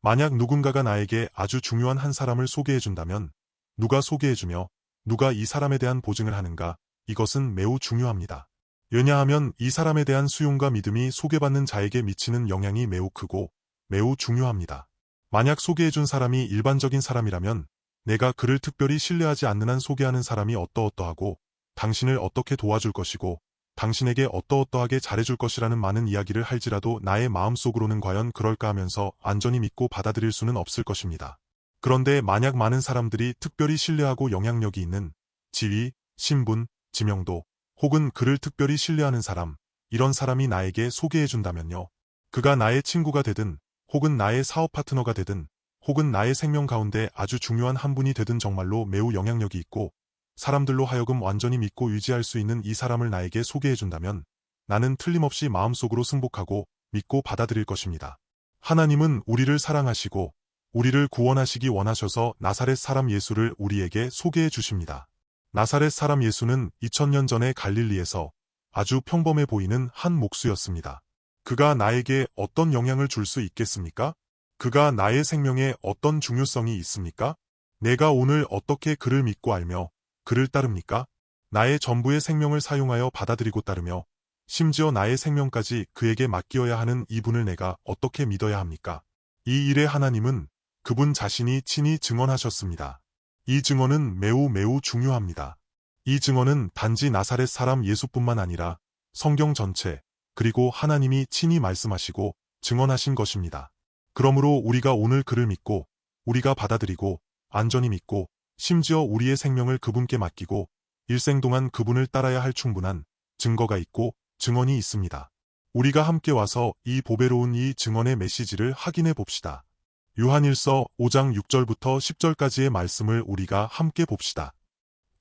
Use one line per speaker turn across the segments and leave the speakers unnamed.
만약 누군가가 나에게 아주 중요한 한 사람을 소개해준다면 누가 소개해주며 누가 이 사람에 대한 보증을 하는가, 이것은 매우 중요합니다. 왜냐하면 이 사람에 대한 수용과 믿음이 소개받는 자에게 미치는 영향이 매우 크고 매우 중요합니다. 만약 소개해준 사람이 일반적인 사람이라면 내가 그를 특별히 신뢰하지 않는 한 소개하는 사람이 어떠어떠하고 당신을 어떻게 도와줄 것이고 당신에게 어떠어떠하게 잘해줄 것이라는 많은 이야기를 할지라도 나의 마음속으로는 과연 그럴까 하면서 완전히 믿고 받아들일 수는 없을 것입니다. 그런데 만약 많은 사람들이 특별히 신뢰하고 영향력이 있는 지위, 신분, 지명도 혹은 그를 특별히 신뢰하는 사람, 이런 사람이 나에게 소개해준다면요. 그가 나의 친구가 되든 혹은 나의 사업 파트너가 되든 혹은 나의 생명 가운데 아주 중요한 한 분이 되든 정말로 매우 영향력이 있고 사람들로 하여금 완전히 믿고 유지할 수 있는 이 사람을 나에게 소개해준다면 나는 틀림없이 마음속으로 승복하고 믿고 받아들일 것입니다. 하나님은 우리를 사랑하시고 우리를 구원하시기 원하셔서 나사렛 사람 예수를 우리에게 소개해 주십니다. 나사렛 사람 예수는 2000년 전에 갈릴리에서 아주 평범해 보이는 한 목수였습니다. 그가 나에게 어떤 영향을 줄 수 있겠습니까? 그가 나의 생명에 어떤 중요성이 있습니까? 내가 오늘 어떻게 그를 믿고 알며 그를 따릅니까? 나의 전부의 생명을 사용하여 받아들이고 따르며 심지어 나의 생명까지 그에게 맡기어야 하는 이분을 내가 어떻게 믿어야 합니까? 이 일에 하나님은 그분 자신이 친히 증언하셨습니다. 이 증언은 매우 중요합니다. 이 증언은 단지 나사렛 사람 예수뿐만 아니라 성경 전체 그리고 하나님이 친히 말씀하시고 증언하신 것입니다. 그러므로 우리가 오늘 그를 믿고 우리가 받아들이고 안전히 믿고 심지어 우리의 생명을 그분께 맡기고 일생 동안 그분을 따라야 할 충분한 증거가 있고 증언이 있습니다. 우리가 함께 와서 이 보배로운 이 증언의 메시지를 확인해 봅시다. 요한일서 5장 6절부터 10절까지의 말씀을 우리가 함께 봅시다.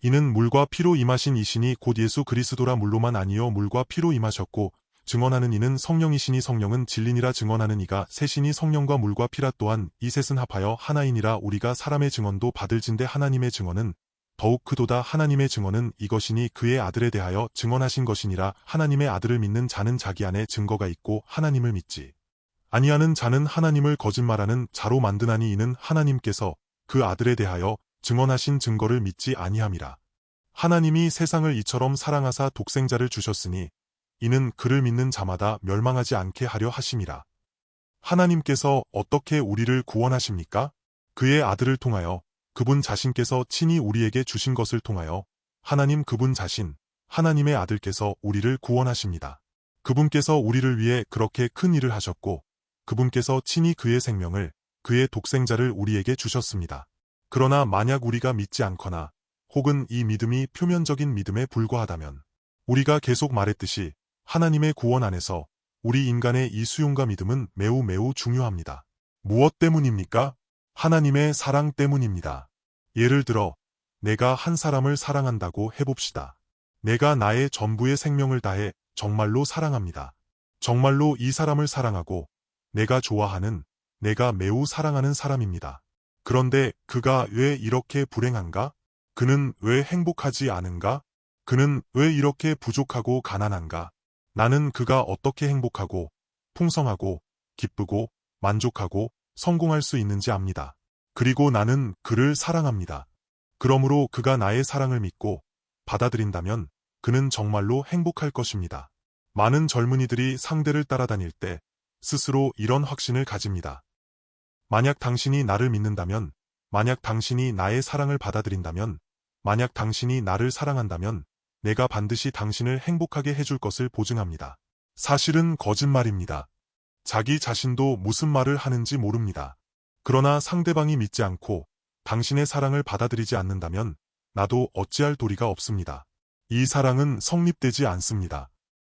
이는 물과 피로 임하신 이신이 곧 예수 그리스도라 물로만 아니요 물과 피로 임하셨고 증언하는 이는 성령이시니 성령은 진리니라 증언하는 이가 셋이니 성령과 물과 피라 또한 이 셋은 합하여 하나이니라 우리가 사람의 증언도 받을진대 하나님의 증언은 더욱 크도다 하나님의 증언은 이것이니 그의 아들에 대하여 증언하신 것이니라 하나님의 아들을 믿는 자는 자기 안에 증거가 있고 하나님을 믿지 아니하는 자는 하나님을 거짓말하는 자로 만드나니 이는 하나님께서 그 아들에 대하여 증언하신 증거를 믿지 아니함이라. 하나님이 세상을 이처럼 사랑하사 독생자를 주셨으니 이는 그를 믿는 자마다 멸망하지 않게 하려 하심이라. 하나님께서 어떻게 우리를 구원하십니까? 그의 아들을 통하여 그분 자신께서 친히 우리에게 주신 것을 통하여 하나님 그분 자신, 하나님의 아들께서 우리를 구원하십니다. 그분께서 우리를 위해 그렇게 큰 일을 하셨고 그분께서 친히 그의 생명을, 그의 독생자를 우리에게 주셨습니다. 그러나 만약 우리가 믿지 않거나 혹은 이 믿음이 표면적인 믿음에 불과하다면 우리가 계속 말했듯이 하나님의 구원 안에서 우리 인간의 이 수용과 믿음은 매우 중요합니다. 무엇 때문입니까? 하나님의 사랑 때문입니다. 예를 들어 내가 한 사람을 사랑한다고 해봅시다. 내가 나의 전부의 생명을 다해 정말로 사랑합니다. 정말로 이 사람을 사랑하고 내가 좋아하는, 내가 매우 사랑하는 사람입니다. 그런데 그가 왜 이렇게 불행한가? 그는 왜 행복하지 않은가? 그는 왜 이렇게 부족하고 가난한가? 나는 그가 어떻게 행복하고 풍성하고 기쁘고 만족하고 성공할 수 있는지 압니다. 그리고 나는 그를 사랑합니다. 그러므로 그가 나의 사랑을 믿고 받아들인다면 그는 정말로 행복할 것입니다. 많은 젊은이들이 상대를 따라다닐 때 스스로 이런 확신을 가집니다. 만약 당신이 나를 믿는다면, 만약 당신이 나의 사랑을 받아들인다면, 만약 당신이 나를 사랑한다면 내가 반드시 당신을 행복하게 해줄 것을 보증합니다. 사실은 거짓말입니다. 자기 자신도 무슨 말을 하는지 모릅니다. 그러나 상대방이 믿지 않고 당신의 사랑을 받아들이지 않는다면 나도 어찌할 도리가 없습니다. 이 사랑은 성립되지 않습니다.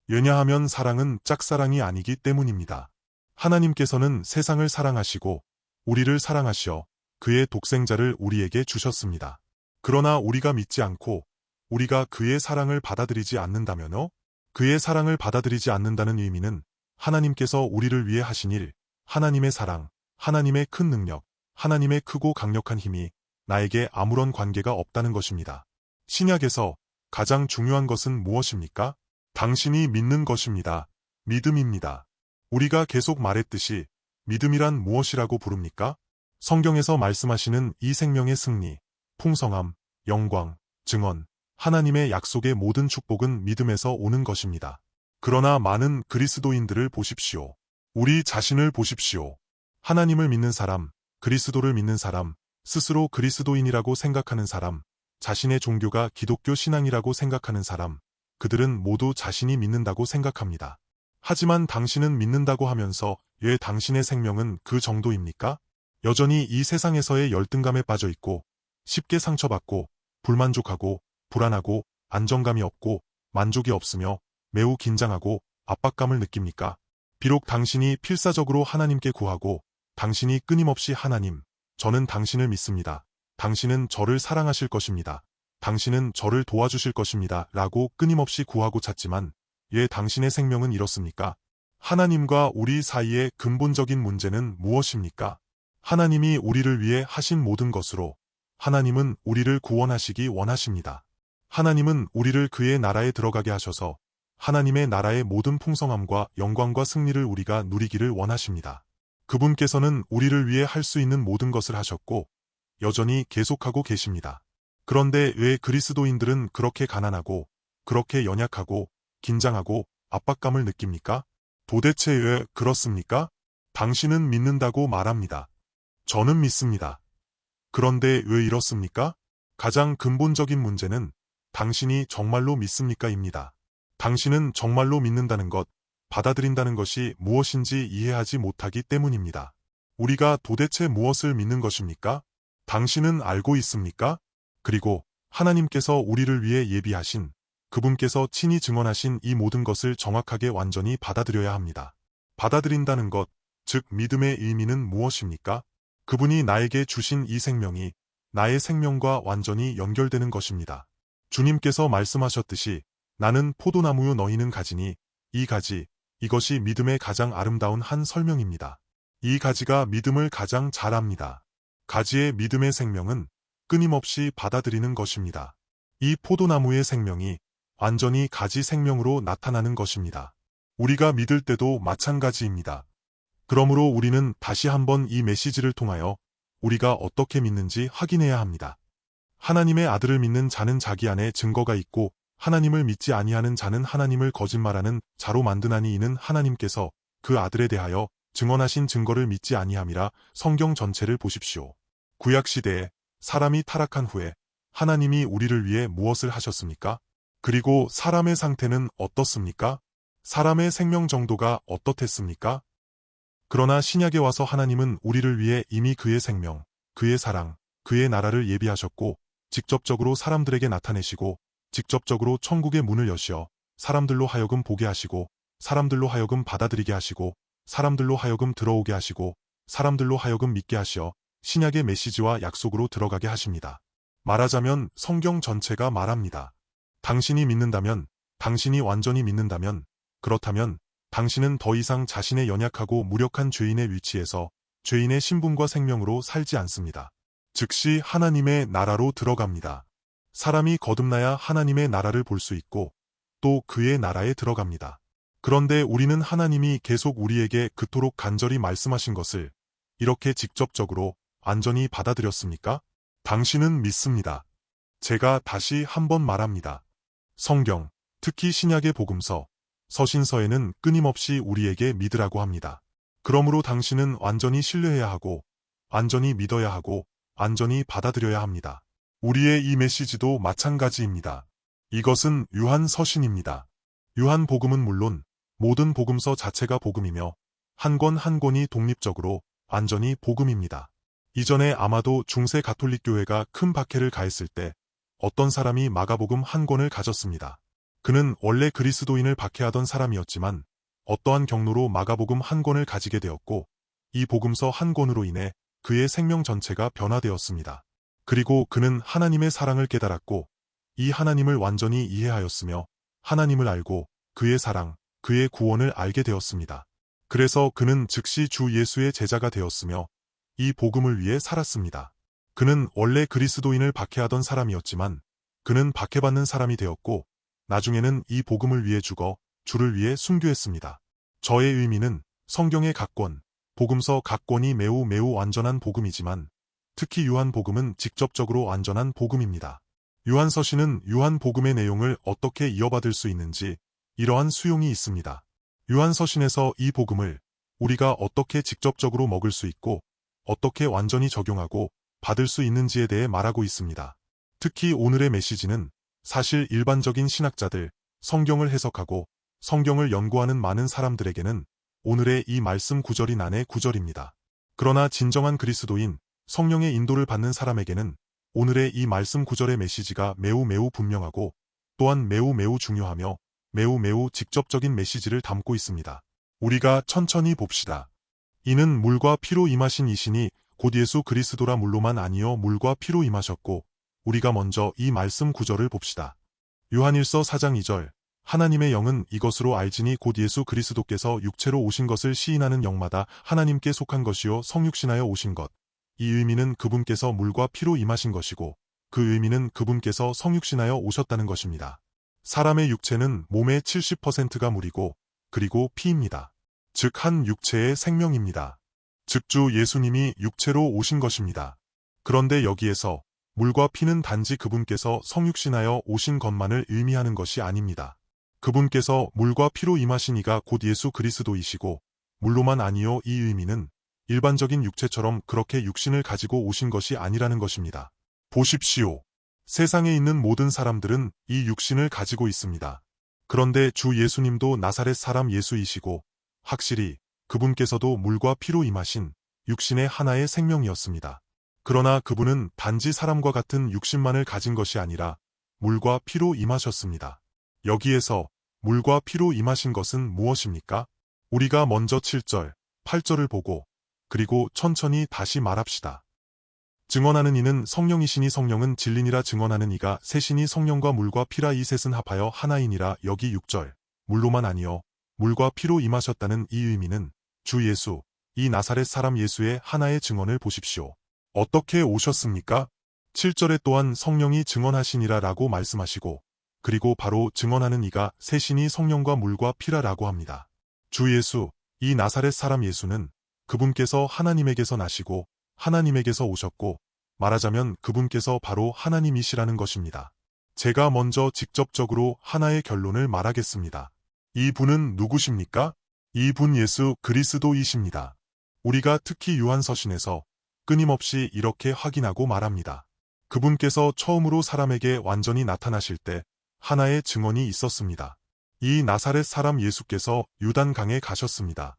왜냐하면 사랑은 짝사랑이 아니기 때문입니다. 하나님께서는 세상을 사랑하시고 우리를 사랑하시어 그의 독생자를 우리에게 주셨습니다. 그러나 우리가 믿지 않고 우리가 그의 사랑을 받아들이지 않는다면요? 그의 사랑을 받아들이지 않는다는 의미는 하나님께서 우리를 위해 하신 일, 하나님의 사랑, 하나님의 큰 능력, 하나님의 크고 강력한 힘이 나에게 아무런 관계가 없다는 것입니다. 신약에서 가장 중요한 것은 무엇입니까? 당신이 믿는 것입니다. 믿음입니다. 우리가 계속 말했듯이 믿음이란 무엇이라고 부릅니까? 성경에서 말씀하시는 이 생명의 승리, 풍성함, 영광, 증언, 하나님의 약속의 모든 축복은 믿음에서 오는 것입니다. 그러나 많은 그리스도인들을 보십시오. 우리 자신을 보십시오. 하나님을 믿는 사람, 그리스도를 믿는 사람, 스스로 그리스도인이라고 생각하는 사람, 자신의 종교가 기독교 신앙이라고 생각하는 사람, 그들은 모두 자신이 믿는다고 생각합니다. 하지만 당신은 믿는다고 하면서 왜 당신의 생명은 그 정도입니까? 여전히 이 세상에서의 열등감에 빠져 있고, 쉽게 상처받고, 불만족하고, 불안하고, 안정감이 없고, 만족이 없으며, 매우 긴장하고, 압박감을 느낍니까? 비록 당신이 필사적으로 하나님께 구하고, 당신이 끊임없이 하나님, 저는 당신을 믿습니다. 당신은 저를 사랑하실 것입니다. 당신은 저를 도와주실 것입니다. 라고 끊임없이 구하고 찾지만, 왜 당신의 생명은 이렇습니까? 하나님과 우리 사이의 근본적인 문제는 무엇입니까? 하나님이 우리를 위해 하신 모든 것으로 하나님은 우리를 구원하시기 원하십니다. 하나님은 우리를 그의 나라에 들어가게 하셔서 하나님의 나라의 모든 풍성함과 영광과 승리를 우리가 누리기를 원하십니다. 그분께서는 우리를 위해 할 수 있는 모든 것을 하셨고 여전히 계속하고 계십니다. 그런데 왜 그리스도인들은 그렇게 가난하고 그렇게 연약하고 긴장하고 압박감을 느낍니까? 도대체 왜 그렇습니까? 당신은 믿는다고 말합니다. 저는 믿습니다. 그런데 왜 이렇습니까? 가장 근본적인 문제는 당신이 정말로 믿습니까?입니다. 당신은 정말로 믿는다는 것, 받아들인다는 것이 무엇인지 이해하지 못하기 때문입니다. 우리가 도대체 무엇을 믿는 것입니까? 당신은 알고 있습니까? 그리고 하나님께서 우리를 위해 예비하신 그분께서 친히 증언하신 이 모든 것을 정확하게 완전히 받아들여야 합니다. 받아들인다는 것, 즉 믿음의 의미는 무엇입니까? 그분이 나에게 주신 이 생명이 나의 생명과 완전히 연결되는 것입니다. 주님께서 말씀하셨듯이 나는 포도나무요 너희는 가지니 이 가지, 이것이 믿음의 가장 아름다운 한 설명입니다. 이 가지가 믿음을 가장 잘 압니다. 가지의 믿음의 생명은 끊임없이 받아들이는 것입니다. 이 포도나무의 생명이 완전히 가지 생명으로 나타나는 것입니다. 우리가 믿을 때도 마찬가지입니다. 그러므로 우리는 다시 한번 이 메시지를 통하여 우리가 어떻게 믿는지 확인해야 합니다. 하나님의 아들을 믿는 자는 자기 안에 증거가 있고 하나님을 믿지 아니하는 자는 하나님을 거짓말하는 자로 만드나니 이는 하나님께서 그 아들에 대하여 증언하신 증거를 믿지 아니함이라. 성경 전체를 보십시오. 구약시대에 사람이 타락한 후에 하나님이 우리를 위해 무엇을 하셨습니까? 그리고 사람의 상태는 어떻습니까? 사람의 생명 정도가 어떻겠습니까? 그러나 신약에 와서 하나님은 우리를 위해 이미 그의 생명, 그의 사랑, 그의 나라를 예비하셨고 직접적으로 사람들에게 나타내시고 직접적으로 천국의 문을 여시어 사람들로 하여금 보게 하시고 사람들로 하여금 받아들이게 하시고 사람들로 하여금 들어오게 하시고 사람들로 하여금 믿게 하시어 신약의 메시지와 약속으로 들어가게 하십니다. 말하자면 성경 전체가 말합니다. 당신이 믿는다면, 당신이 완전히 믿는다면, 그렇다면 당신은 더 이상 자신의 연약하고 무력한 죄인의 위치에서 죄인의 신분과 생명으로 살지 않습니다. 즉시 하나님의 나라로 들어갑니다. 사람이 거듭나야 하나님의 나라를 볼 수 있고 또 그의 나라에 들어갑니다. 그런데 우리는 하나님이 계속 우리에게 그토록 간절히 말씀하신 것을 이렇게 직접적으로 완전히 받아들였습니까? 당신은 믿습니다. 제가 다시 한번 말합니다. 성경, 특히 신약의 복음서, 서신서에는 끊임없이 우리에게 믿으라고 합니다. 그러므로 당신은 완전히 신뢰해야 하고, 완전히 믿어야 하고, 완전히 받아들여야 합니다. 우리의 이 메시지도 마찬가지입니다. 이것은 요한 서신입니다. 요한 복음은 물론 모든 복음서 자체가 복음이며 한 권 한 권이 독립적으로 완전히 복음입니다. 이전에 아마도 중세 가톨릭 교회가 큰 박해를 가했을 때 어떤 사람이 마가복음 한 권을 가졌습니다. 그는 원래 그리스도인을 박해하던 사람이었지만 어떠한 경로로 마가복음 한 권을 가지게 되었고 이 복음서 한 권으로 인해 그의 생명 전체가 변화되었습니다. 그리고 그는 하나님의 사랑을 깨달았고 이 하나님을 완전히 이해하였으며 하나님을 알고 그의 사랑, 그의 구원을 알게 되었습니다. 그래서 그는 즉시 주 예수의 제자가 되었으며 이 복음을 위해 살았습니다. 그는 원래 그리스도인을 박해하던 사람이었지만 그는 박해받는 사람이 되었고 나중에는 이 복음을 위해 죽어 주를 위해 순교했습니다. 저의 의미는 성경의 각 권, 복음서 각 권이 매우 완전한 복음이지만 특히 요한복음은 직접적으로 완전한 복음입니다. 요한서신은 요한복음의 내용을 어떻게 이어받을 수 있는지 이러한 수용이 있습니다. 요한서신에서 이 복음을 우리가 어떻게 직접적으로 먹을 수 있고 어떻게 완전히 적용하고 받을 수 있는지에 대해 말하고 있습니다. 특히 오늘의 메시지는 사실 일반적인 신학자들, 성경을 해석하고 성경을 연구하는 많은 사람들에게는 오늘의 이 말씀 구절이 난의 구절입니다. 그러나 진정한 그리스도인, 성령의 인도를 받는 사람에게는 오늘의 이 말씀 구절의 메시지가 매우 분명하고 또한 매우 중요하며 매우 직접적인 메시지를 담고 있습니다. 우리가 천천히 봅시다. 이는 물과 피로 임하신 이신이 곧 예수 그리스도라 물로만 아니요 물과 피로 임하셨고 우리가 먼저 이 말씀 구절을 봅시다. 요한일서 4장 2절 하나님의 영은 이것으로 알지니 곧 예수 그리스도께서 육체로 오신 것을 시인하는 영마다 하나님께 속한 것이요 성육신하여 오신 것. 이 의미는 그분께서 물과 피로 임하신 것이고 그 의미는 그분께서 성육신하여 오셨다는 것입니다. 사람의 육체는 몸의 70%가 물이고 그리고 피입니다. 즉 한 육체의 생명입니다. 즉 주 예수님이 육체로 오신 것입니다. 그런데 여기에서 물과 피는 단지 그분께서 성육신하여 오신 것만을 의미하는 것이 아닙니다. 그분께서 물과 피로 임하신 이가 곧 예수 그리스도이시고 물로만 아니요 이 의미는 일반적인 육체처럼 그렇게 육신을 가지고 오신 것이 아니라는 것입니다. 보십시오. 세상에 있는 모든 사람들은 이 육신을 가지고 있습니다. 그런데 주 예수님도 나사렛 사람 예수이시고 확실히 그분께서도 물과 피로 임하신 육신의 하나의 생명이었습니다. 그러나 그분은 단지 사람과 같은 육신만을 가진 것이 아니라 물과 피로 임하셨습니다. 여기에서 물과 피로 임하신 것은 무엇입니까? 우리가 먼저 7절, 8절을 보고 그리고 천천히 다시 말합시다. 증언하는 이는 성령이시니 성령은 진리니라 증언하는 이가 셋이니 성령과 물과 피라 이 셋은 합하여 하나이니라. 여기 6절 물로만 아니요 물과 피로 임하셨다는 이 의미는 주 예수, 이 나사렛 사람 예수의 하나의 증언을 보십시오. 어떻게 오셨습니까? 7절에 또한 성령이 증언하시니라 라고 말씀하시고 그리고 바로 증언하는 이가 셋이니 성령과 물과 피라 라고 합니다. 주 예수, 이 나사렛 사람 예수는 그분께서 하나님에게서 나시고 하나님에게서 오셨고 말하자면 그분께서 바로 하나님이시라는 것입니다. 제가 먼저 직접적으로 하나의 결론을 말하겠습니다. 이 분은 누구십니까? 이 분 예수 그리스도이십니다. 우리가 특히 요한서신에서 끊임없이 이렇게 확인하고 말합니다. 그분께서 처음으로 사람에게 완전히 나타나실 때 하나의 증언이 있었습니다. 이 나사렛 사람 예수께서 요단강에 가셨습니다.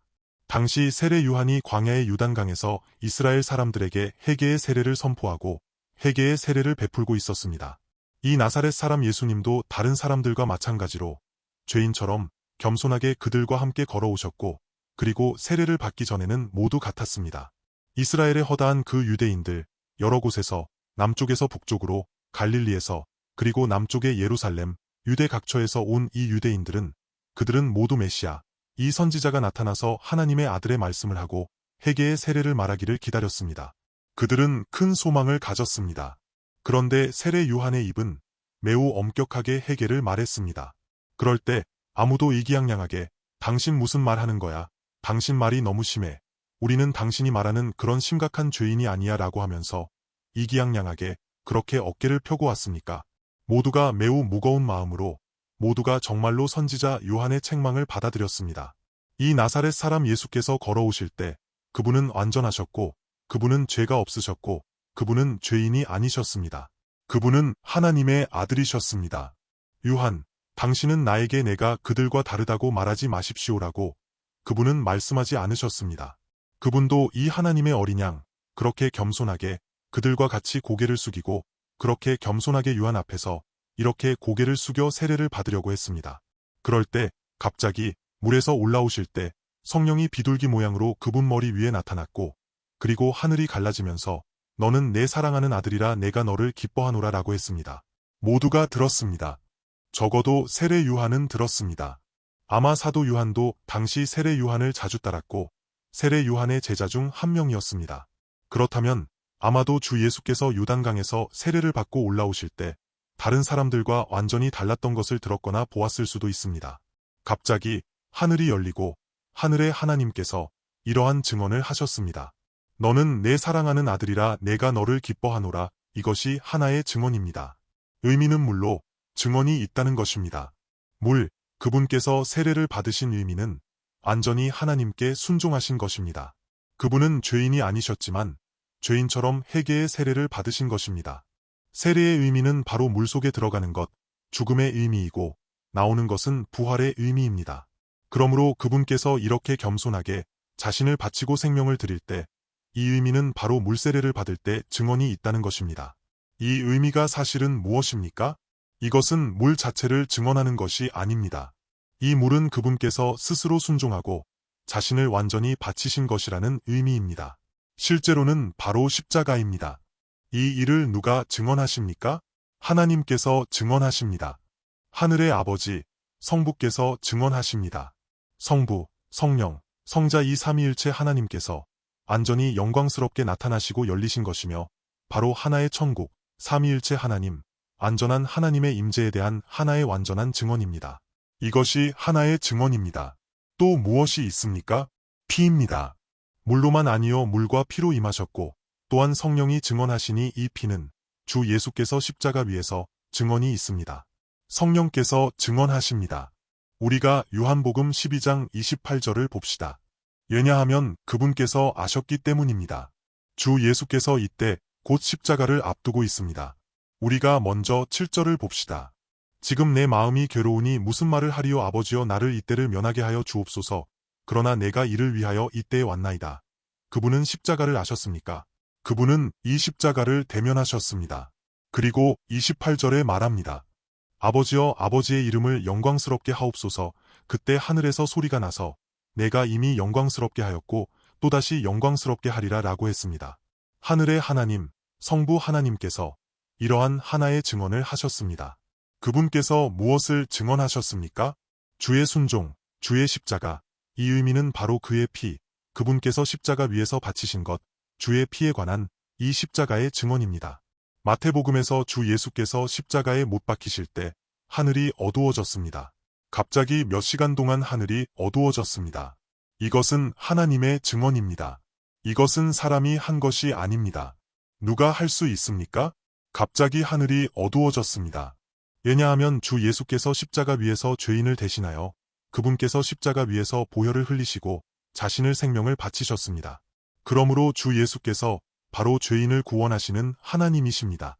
당시 세례 요한이 광야의 요단강에서 이스라엘 사람들에게 회개의 세례를 선포하고 회개의 세례를 베풀고 있었습니다. 이 나사렛 사람 예수님도 다른 사람들과 마찬가지로 죄인처럼 겸손하게 그들과 함께 걸어오셨고 그리고 세례를 받기 전에는 모두 같았습니다. 이스라엘에 허다한 그 유대인들 여러 곳에서 남쪽에서 북쪽으로 갈릴리에서 그리고 남쪽의 예루살렘 유대 각처에서 온 이 유대인들은 그들은 모두 메시아 이 선지자가 나타나서 하나님의 아들의 말씀을 하고 회개의 세례를 말하기를 기다렸습니다. 그들은 큰 소망을 가졌습니다. 그런데 세례 요한의 입은 매우 엄격하게 회개를 말했습니다. 그럴 때 아무도 이기양양하게 당신 무슨 말 하는 거야? 당신 말이 너무 심해. 우리는 당신이 말하는 그런 심각한 죄인이 아니야 라고 하면서 이기양양하게 그렇게 어깨를 펴고 왔습니까? 모두가 매우 무거운 마음으로 모두가 정말로 선지자 요한의 책망을 받아들였습니다. 이 나사렛 사람 예수께서 걸어오실 때 그분은 완전하셨고 그분은 죄가 없으셨고 그분은 죄인이 아니셨습니다. 그분은 하나님의 아들이셨습니다. 요한, 당신은 나에게 내가 그들과 다르다고 말하지 마십시오라고 그분은 말씀하지 않으셨습니다. 그분도 이 하나님의 어린 양, 그렇게 겸손하게 그들과 같이 고개를 숙이고 그렇게 겸손하게 요한 앞에서 이렇게 고개를 숙여 세례를 받으려고 했습니다. 그럴 때 갑자기 물에서 올라오실 때 성령이 비둘기 모양으로 그분 머리 위에 나타났고 그리고 하늘이 갈라지면서 너는 내 사랑하는 아들이라 내가 너를 기뻐하노라 라고 했습니다. 모두가 들었습니다. 적어도 세례 요한은 들었습니다. 아마 사도 요한도 당시 세례 요한을 자주 따랐고 세례 요한의 제자 중 한 명이었습니다. 그렇다면 아마도 주 예수께서 요단강에서 세례를 받고 올라오실 때 다른 사람들과 완전히 달랐던 것을 들었거나 보았을 수도 있습니다. 갑자기 하늘이 열리고 하늘의 하나님께서 이러한 증언을 하셨습니다. 너는 내 사랑하는 아들이라 내가 너를 기뻐하노라. 이것이 하나의 증언입니다. 의미는 물로 증언이 있다는 것입니다. 그분께서 세례를 받으신 의미는 완전히 하나님께 순종하신 것입니다. 그분은 죄인이 아니셨지만 죄인처럼 회개의 세례를 받으신 것입니다. 세례의 의미는 바로 물속에 들어가는 것, 죽음의 의미이고 나오는 것은 부활의 의미입니다. 그러므로 그분께서 이렇게 겸손하게 자신을 바치고 생명을 드릴 때 이 의미는 바로 물세례를 받을 때 증언이 있다는 것입니다. 이 의미가 사실은 무엇입니까? 이것은 물 자체를 증언하는 것이 아닙니다. 이 물은 그분께서 스스로 순종하고 자신을 완전히 바치신 것이라는 의미입니다. 실제로는 바로 십자가입니다. 이 일을 누가 증언하십니까? 하나님께서 증언하십니다. 하늘의 아버지, 성부께서 증언하십니다. 성부, 성령, 성자 이 삼위일체 하나님께서 완전히 영광스럽게 나타나시고 열리신 것이며 바로 하나의 천국, 삼위일체 하나님, 완전한 하나님의 임재에 대한 하나의 완전한 증언입니다. 이것이 하나의 증언입니다. 또 무엇이 있습니까? 피입니다. 물로만 아니요 물과 피로 임하셨고 또한 성령이 증언하시니 이 피는 주 예수께서 십자가 위에서 증언이 있습니다. 성령께서 증언하십니다. 우리가 요한복음 12장 28절을 봅시다. 왜냐하면 그분께서 아셨기 때문입니다. 주 예수께서 이때 곧 십자가를 앞두고 있습니다. 우리가 먼저 7절을 봅시다. 지금 내 마음이 괴로우니 무슨 말을 하리요 아버지여 나를 이때를 면하게 하여 주옵소서. 그러나 내가 이를 위하여 이때에 왔나이다. 그분은 십자가를 아셨습니까? 그분은 이 십자가를 대면하셨습니다. 그리고 28절에 말합니다. 아버지여 아버지의 이름을 영광스럽게 하옵소서. 그때 하늘에서 소리가 나서 내가 이미 영광스럽게 하였고 또다시 영광스럽게 하리라 라고 했습니다. 하늘의 하나님, 성부 하나님께서 이러한 하나의 증언을 하셨습니다. 그분께서 무엇을 증언하셨습니까? 주의 순종, 주의 십자가. 이 의미는 바로 그의 피, 그분께서 십자가 위에서 바치신 것, 주의 피에 관한 이 십자가의 증언입니다. 마태복음에서 주 예수께서 십자가에 못 박히실 때 하늘이 어두워졌습니다. 갑자기 몇 시간 동안 하늘이 어두워졌습니다. 이것은 하나님의 증언입니다. 이것은 사람이 한 것이 아닙니다. 누가 할 수 있습니까? 갑자기 하늘이 어두워졌습니다. 왜냐하면 주 예수께서 십자가 위에서 죄인을 대신하여 그분께서 십자가 위에서 보혈을 흘리시고 자신을 생명을 바치셨습니다. 그러므로 주 예수께서 바로 죄인을 구원하시는 하나님이십니다.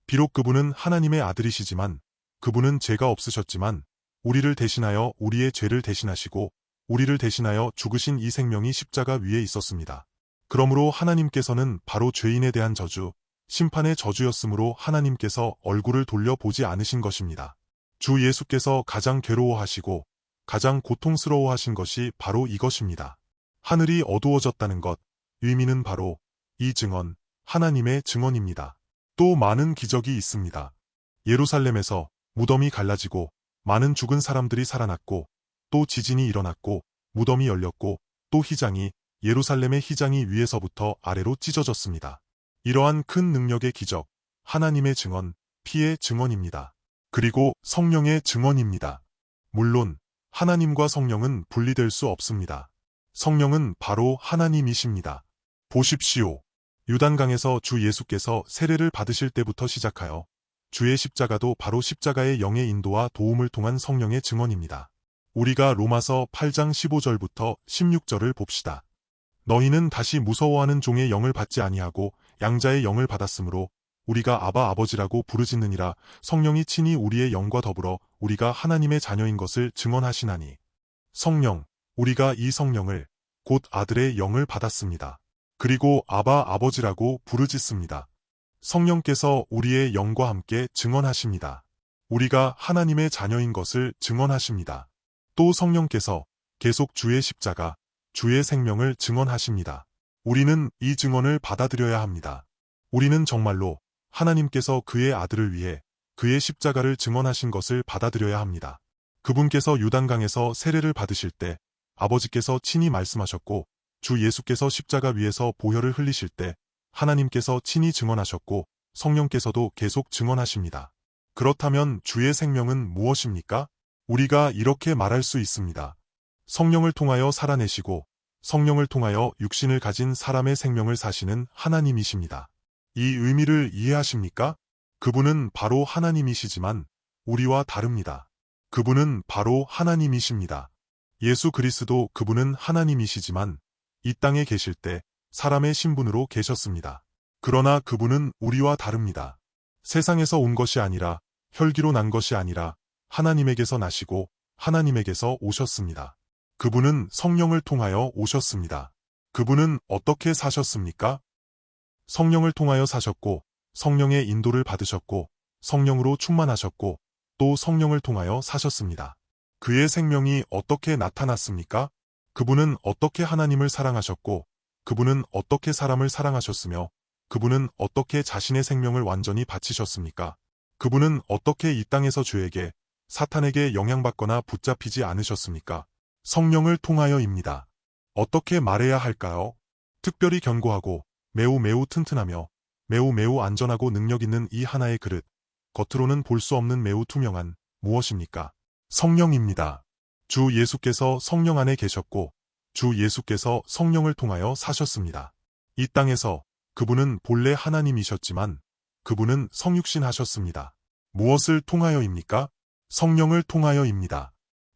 비록 그분은 하나님의 아들이시지만 그분은 죄가 없으셨지만 우리를 대신하여 우리의 죄를 대신하시고 우리를 대신하여 죽으신 이 생명이 십자가 위에 있었습니다. 그러므로 하나님께서는 바로 죄인에 대한 저주, 심판의 저주였으므로 하나님께서 얼굴을 돌려보지 않으신 것입니다. 주 예수께서 가장 괴로워하시고 가장 고통스러워하신 것이 바로 이것입니다. 하늘이 어두워졌다는 것, 의미는 바로 이 증언, 하나님의 증언입니다. 또 많은 기적이 있습니다. 예루살렘에서 무덤이 갈라지고 많은 죽은 사람들이 살아났고 또 지진이 일어났고 무덤이 열렸고 또 휘장이 예루살렘의 휘장이 위에서부터 아래로 찢어졌습니다. 이러한 큰 능력의 기적, 하나님의 증언, 피의 증언입니다. 그리고 성령의 증언입니다. 물론 하나님과 성령은 분리될 수 없습니다. 성령은 바로 하나님이십니다. 보십시오. 요단강에서 주 예수께서 세례를 받으실 때부터 시작하여 주의 십자가도 바로 십자가의 영의 인도와 도움을 통한 성령의 증언입니다. 우리가 로마서 8장 15절부터 16절을 봅시다. 너희는 다시 무서워하는 종의 영을 받지 아니하고 양자의 영을 받았으므로 우리가 아바 아버지라고 부르짖느니라. 성령이 친히 우리의 영과 더불어 우리가 하나님의 자녀인 것을 증언하시나니. 성령, 우리가 이 성령을 곧 아들의 영을 받았습니다. 그리고 아바 아버지라고 부르짖습니다. 성령께서 우리의 영과 함께 증언하십니다. 우리가 하나님의 자녀인 것을 증언하십니다. 또 성령께서 계속 주의 십자가, 주의 생명을 증언하십니다. 우리는 이 증언을 받아들여야 합니다. 우리는 정말로 하나님께서 그의 아들을 위해 그의 십자가를 증언하신 것을 받아들여야 합니다. 그분께서 요단강에서 세례를 받으실 때 아버지께서 친히 말씀하셨고 주 예수께서 십자가 위에서 보혈을 흘리실 때 하나님께서 친히 증언하셨고 성령께서도 계속 증언하십니다. 그렇다면 주의 생명은 무엇입니까? 우리가 이렇게 말할 수 있습니다. 성령을 통하여 살아내시고 성령을 통하여 육신을 가진 사람의 생명을 사시는 하나님이십니다. 이 의미를 이해하십니까? 그분은 바로 하나님이시지만 우리와 다릅니다. 그분은 바로 하나님이십니다. 예수 그리스도 그분은 하나님이시지만 이 땅에 계실 때 사람의 신분으로 계셨습니다. 그러나 그분은 우리와 다릅니다. 세상에서 온 것이 아니라 혈기로 난 것이 아니라 하나님에게서 나시고 하나님에게서 오셨습니다. 그분은 성령을 통하여 오셨습니다. 그분은 어떻게 사셨습니까? 성령을 통하여 사셨고 성령의 인도를 받으셨고 성령으로 충만하셨고 또 성령을 통하여 사셨습니다. 그의 생명이 어떻게 나타났습니까? 그분은 어떻게 하나님을 사랑하셨고 그분은 어떻게 사람을 사랑하셨으며 그분은 어떻게 자신의 생명을 완전히 바치셨습니까? 그분은 어떻게 이 땅에서 죄에게 사탄에게 영향받거나 붙잡히지 않으셨습니까? 성령을 통하여입니다. 어떻게 말해야 할까요? 특별히 견고하고 매우 튼튼하며 매우 안전하고 능력 있는 이 하나의 그릇, 겉으로는 볼 수 없는 매우 투명한 무엇입니까? 성령입니다. 주 예수께서 성령 안에 계셨고 주 예수께서 성령을 통하여 사셨습니다. 이 땅에서 그분은 본래 하나님이셨지만 그분은 성육신 하셨습니다. 무엇을 통하여입니까? 성령을 통하여입니다.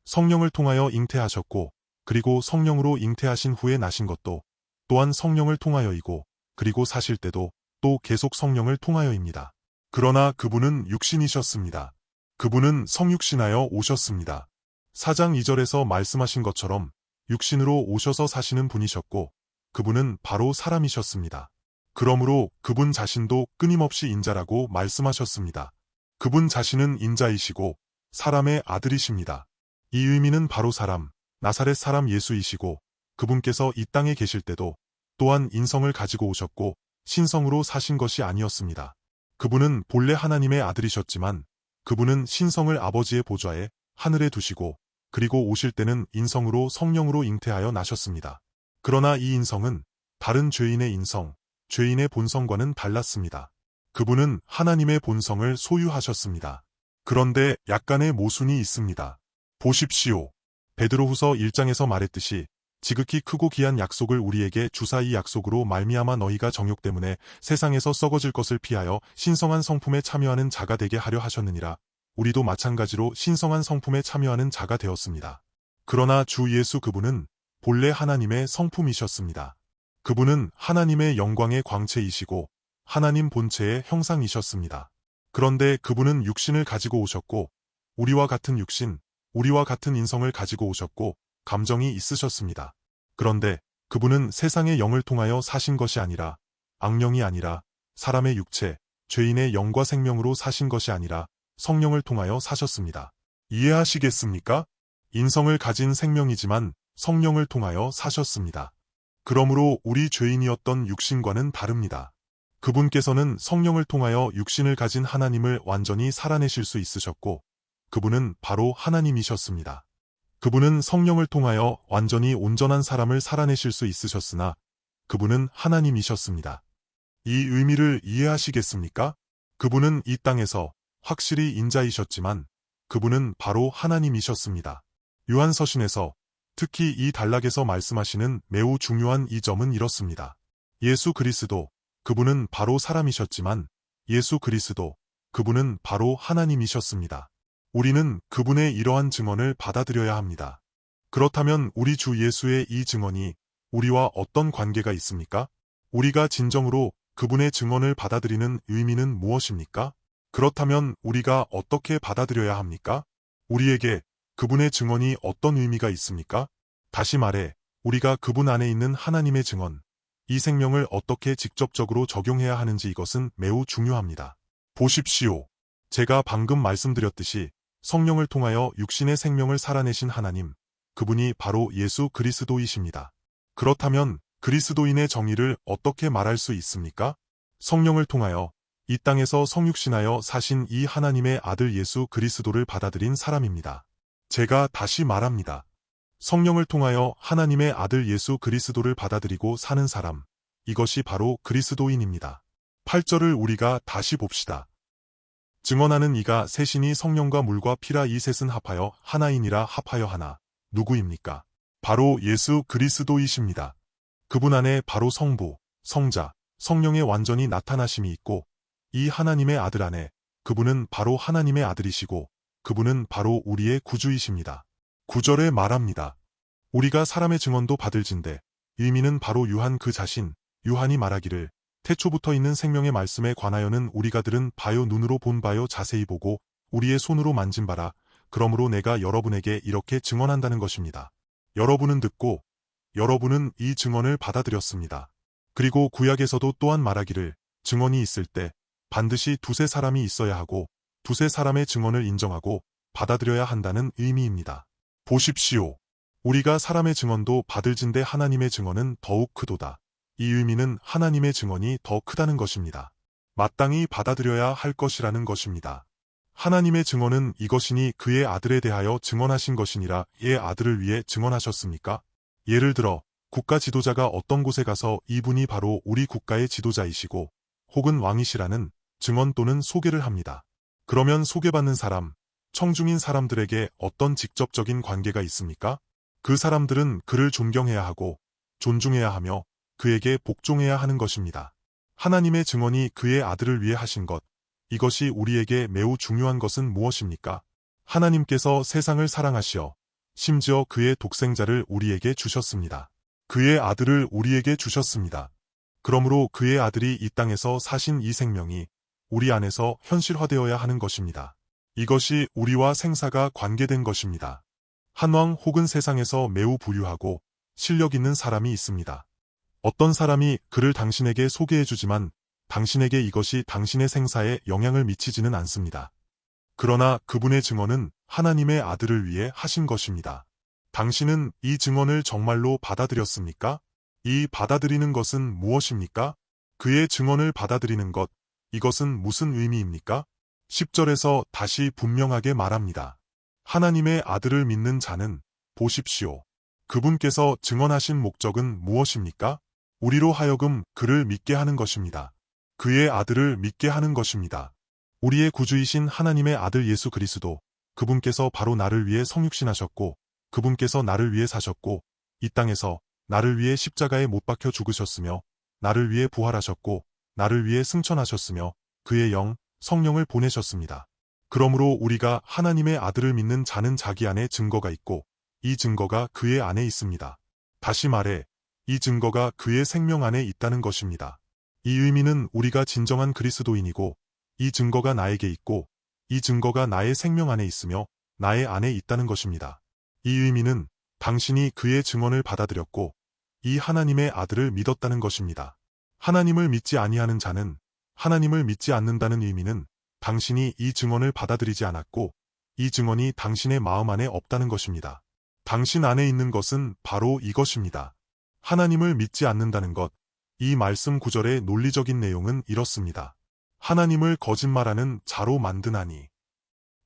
성령을 통하여 잉태하셨고 그리고 성령으로 잉태하신 후에 나신 것도 또한 성령을 통하여이고 그리고 사실 때도 또 계속 성령을 통하여입니다. 그러나 그분은 육신이셨습니다. 그분은 성육신하여 오셨습니다. 4장 2절에서 말씀하신 것처럼 육신으로 오셔서 사시는 분이셨고 그분은 바로 사람이셨습니다. 그러므로 그분 자신도 끊임없이 인자라고 말씀하셨습니다. 그분 자신은 인자이시고 사람의 아들이십니다. 이 의미는 바로 사람, 나사렛 사람 예수이시고 그분께서 이 땅에 계실 때도 또한 인성을 가지고 오셨고 신성으로 사신 것이 아니었습니다. 그분은 본래 하나님의 아들이셨지만 그분은 신성을 아버지의 보좌에 하늘에 두시고 그리고 오실 때는 인성으로 성령으로 잉태하여 나셨습니다. 그러나 이 인성은 다른 죄인의 인성, 죄인의 본성과는 달랐습니다. 그분은 하나님의 본성을 소유하셨습니다. 그런데 약간의 모순이 있습니다. 보십시오. 베드로후서 1장에서 말했듯이 지극히 크고 귀한 약속을 우리에게 주사 이 약속으로 말미암아 너희가 정욕 때문에 세상에서 썩어질 것을 피하여 신성한 성품에 참여하는 자가 되게 하려 하셨느니라. 우리도 마찬가지로 신성한 성품에 참여하는 자가 되었습니다. 그러나 주 예수 그분은 본래 하나님의 성품이셨습니다. 그분은 하나님의 영광의 광채이시고 하나님 본체의 형상이셨습니다. 그런데 그분은 육신을 가지고 오셨고 우리와 같은 육신, 우리와 같은 인성을 가지고 오셨고 감정이 있으셨습니다. 그런데 그분은 세상의 영을 통하여 사신 것이 아니라 악령이 아니라 사람의 육체, 죄인의 영과 생명으로 사신 것이 아니라 성령을 통하여 사셨습니다. 이해하시겠습니까? 인성을 가진 생명이지만 성령을 통하여 사셨습니다. 그러므로 우리 죄인이었던 육신과는 다릅니다. 그분께서는 성령을 통하여 육신을 가진 하나님을 완전히 살아내실 수 있으셨고 그분은 바로 하나님이셨습니다. 그분은 성령을 통하여 완전히 온전한 사람을 살아내실 수 있으셨으나 그분은 하나님이셨습니다. 이 의미를 이해하시겠습니까? 그분은 이 땅에서 확실히 인자이셨지만 그분은 바로 하나님이셨습니다. 요한서신에서 특히 이 단락에서 말씀하시는 매우 중요한 이 점은 이렇습니다. 예수 그리스도, 그분은 바로 사람이셨지만 예수 그리스도, 그분은 바로 하나님이셨습니다. 우리는 그분의 이러한 증언을 받아들여야 합니다. 그렇다면 우리 주 예수의 이 증언이 우리와 어떤 관계가 있습니까? 우리가 진정으로 그분의 증언을 받아들이는 의미는 무엇입니까? 그렇다면 우리가 어떻게 받아들여야 합니까? 우리에게 그분의 증언이 어떤 의미가 있습니까? 다시 말해, 우리가 그분 안에 있는 하나님의 증언, 이 생명을 어떻게 직접적으로 적용해야 하는지 이것은 매우 중요합니다. 보십시오. 제가 방금 말씀드렸듯이 성령을 통하여 육신의 생명을 살아내신 하나님, 그분이 바로 예수 그리스도이십니다. 그렇다면 그리스도인의 정의를 어떻게 말할 수 있습니까? 성령을 통하여 이 땅에서 성육신하여 사신 이 하나님의 아들 예수 그리스도를 받아들인 사람입니다. 제가 다시 말합니다. 성령을 통하여 하나님의 아들 예수 그리스도를 받아들이고 사는 사람, 이것이 바로 그리스도인입니다. 8절을 우리가 다시 봅시다. 증언하는 이가 셋이니 성령과 물과 피라 이 셋은 합하여 하나이니라 합하여 하나. 누구입니까? 바로 예수 그리스도이십니다. 그분 안에 바로 성부, 성자, 성령의 완전히 나타나심이 있고 이 하나님의 아들 안에 그분은 바로 하나님의 아들이시고 그분은 바로 우리의 구주이십니다. 9절에 말합니다. 우리가 사람의 증언도 받을진대 의미는 바로 유한 그 자신, 유한이 말하기를 태초부터 있는 생명의 말씀에 관하여는 우리가 들은 바요 눈으로 본 바요 자세히 보고 우리의 손으로 만진 바라. 그러므로 내가 여러분에게 이렇게 증언한다는 것입니다. 여러분은 듣고 여러분은 이 증언을 받아들였습니다. 그리고 구약에서도 또한 말하기를 증언이 있을 때 반드시 두세 사람이 있어야 하고 두세 사람의 증언을 인정하고 받아들여야 한다는 의미입니다. 보십시오. 우리가 사람의 증언도 받을진대 하나님의 증언은 더욱 크도다. 이 의미는 하나님의 증언이 더 크다는 것입니다. 마땅히 받아들여야 할 것이라는 것입니다. 하나님의 증언은 이것이니 그의 아들에 대하여 증언하신 것이니라. 의 아들을 위해 증언하셨습니까? 예를 들어 국가 지도자가 어떤 곳에 가서 이분이 바로 우리 국가의 지도자이시고 혹은 왕이시라는 증언 또는 소개를 합니다. 그러면 소개받는 사람, 청중인 사람들에게 어떤 직접적인 관계가 있습니까? 그 사람들은 그를 존경해야 하고 존중해야 하며 그에게 복종해야 하는 것입니다. 하나님의 증언이 그의 아들을 위해 하신 것, 이것이 우리에게 매우 중요한 것은 무엇입니까? 하나님께서 세상을 사랑하시어 심지어 그의 독생자를 우리에게 주셨습니다. 그의 아들을 우리에게 주셨습니다. 그러므로 그의 아들이 이 땅에서 사신 이 생명이 우리 안에서 현실화되어야 하는 것입니다. 이것이 우리와 생사가 관계된 것입니다. 한 왕 혹은 세상에서 매우 부유하고 실력 있는 사람이 있습니다. 어떤 사람이 그를 당신에게 소개해주지만 당신에게 이것이 당신의 생사에 영향을 미치지는 않습니다. 그러나 그분의 증언은 하나님의 아들을 위해 하신 것입니다. 당신은 이 증언을 정말로 받아들였습니까? 이 받아들이는 것은 무엇입니까? 그의 증언을 받아들이는 것, 이것은 무슨 의미입니까? 10절에서 다시 분명하게 말합니다. 하나님의 아들을 믿는 자는 보십시오. 그분께서 증언하신 목적은 무엇입니까? 우리로 하여금 그를 믿게 하는 것입니다. 그의 아들을 믿게 하는 것입니다. 우리의 구주이신 하나님의 아들 예수 그리스도, 그분께서 바로 나를 위해 성육신하셨고 그분께서 나를 위해 사셨고 이 땅에서 나를 위해 십자가에 못 박혀 죽으셨으며 나를 위해 부활하셨고 나를 위해 승천하셨으며 그의 영, 성령을 보내셨습니다. 그러므로 우리가 하나님의 아들을 믿는 자는 자기 안에 증거가 있고 이 증거가 그의 안에 있습니다. 다시 말해 이 증거가 그의 생명 안에 있다는 것입니다. 이 의미는 우리가 진정한 그리스도인이고 이 증거가 나에게 있고 이 증거가 나의 생명 안에 있으며 나의 안에 있다는 것입니다. 이 의미는 당신이 그의 증언을 받아들였고 이 하나님의 아들을 믿었다는 것입니다. 하나님을 믿지 아니하는 자는 하나님을 믿지 않는다는 의미는 당신이 이 증언을 받아들이지 않았고 이 증언이 당신의 마음 안에 없다는 것입니다. 당신 안에 있는 것은 바로 이것입니다. 하나님을 믿지 않는다는 것. 이 말씀 구절의 논리적인 내용은 이렇습니다. 하나님을 거짓말하는 자로 만드나니.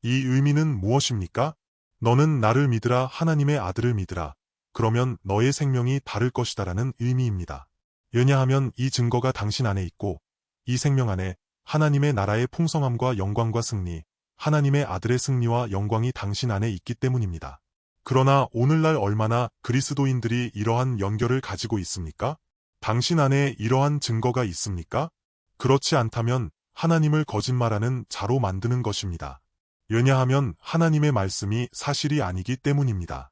이 의미는 무엇입니까? 너는 나를 믿으라 하나님의 아들을 믿으라. 그러면 너의 생명이 다를 것이다라는 의미입니다. 왜냐하면 이 증거가 당신 안에 있고 이 생명 안에 하나님의 나라의 풍성함과 영광과 승리, 하나님의 아들의 승리와 영광이 당신 안에 있기 때문입니다. 그러나 오늘날 얼마나 그리스도인들이 이러한 연결을 가지고 있습니까? 당신 안에 이러한 증거가 있습니까? 그렇지 않다면 하나님을 거짓말하는 자로 만드는 것입니다. 왜냐하면 하나님의 말씀이 사실이 아니기 때문입니다.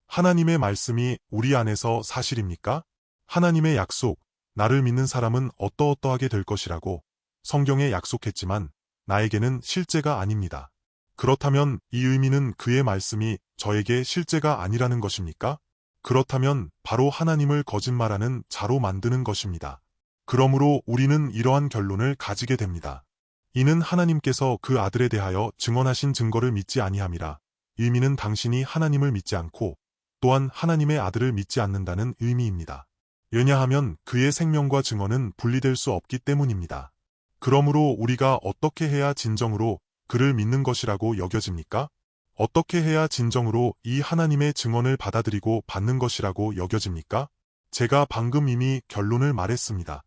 하나님의 말씀이 우리 안에서 사실입니까? 하나님의 약속, 나를 믿는 사람은 어떠어떠하게 될 것이라고 성경에 약속했지만 나에게는 실제가 아닙니다. 그렇다면 이 의미는 그의 말씀이 저에게 실제가 아니라는 것입니까? 그렇다면 바로 하나님을 거짓말하는 자로 만드는 것입니다. 그러므로 우리는 이러한 결론을 가지게 됩니다. 이는 하나님께서 그 아들에 대하여 증언하신 증거를 믿지 아니함이라. 의미는 당신이 하나님을 믿지 않고 또한 하나님의 아들을 믿지 않는다는 의미입니다. 왜냐하면 그의 생명과 증언은 분리될 수 없기 때문입니다. 그러므로 우리가 어떻게 해야 진정으로 그를 믿는 것이라고 여겨집니까? 어떻게 해야 진정으로 이 하나님의 증언을 받아들이고 받는 것이라고 여겨집니까? 제가 방금 이미 결론을 말했습니다.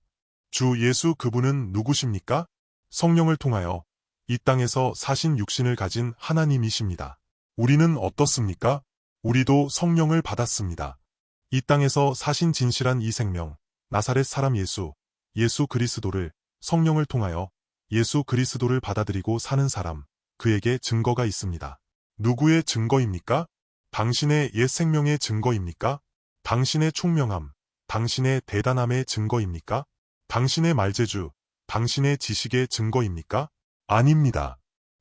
주 예수 그분은 누구십니까? 성령을 통하여 이 땅에서 사신 육신을 가진 하나님이십니다. 우리는 어떻습니까? 우리도 성령을 받았습니다. 이 땅에서 사신 진실한 이 생명, 나사렛 사람 예수 그리스도를 성령을 통하여 예수 그리스도를 받아들이고 사는 사람, 그에게 증거가 있습니다. 누구의 증거입니까? 당신의 옛 생명의 증거입니까? 당신의 총명함, 당신의 대단함의 증거입니까? 당신의 말재주, 당신의 지식의 증거입니까? 아닙니다.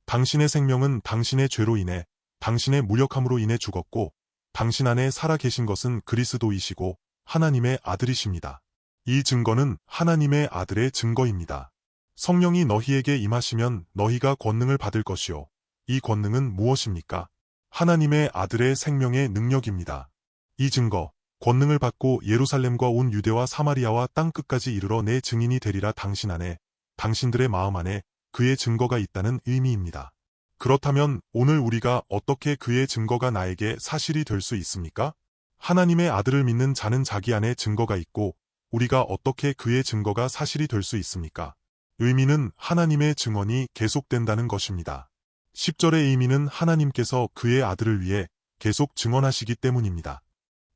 당신의 생명은 당신의 죄로 인해, 당신의 무력함으로 인해 죽었고, 당신 안에 살아 계신 것은 그리스도이시고 하나님의 아들이십니다. 이 증거는 하나님의 아들의 증거입니다. 성령이 너희에게 임하시면 너희가 권능을 받을 것이요. 이 권능은 무엇입니까? 하나님의 아들의 생명의 능력입니다. 이 증거, 권능을 받고 예루살렘과 온 유대와 사마리아와 땅끝까지 이르러 내 증인이 되리라. 당신 안에, 당신들의 마음 안에 그의 증거가 있다는 의미입니다. 그렇다면 오늘 우리가 어떻게 그의 증거가 나에게 사실이 될 수 있습니까? 하나님의 아들을 믿는 자는 자기 안에 증거가 있고 우리가 어떻게 그의 증거가 사실이 될 수 있습니까? 의미는 하나님의 증언이 계속된다는 것입니다. 10절의 의미는 하나님께서 그의 아들을 위해 계속 증언하시기 때문입니다.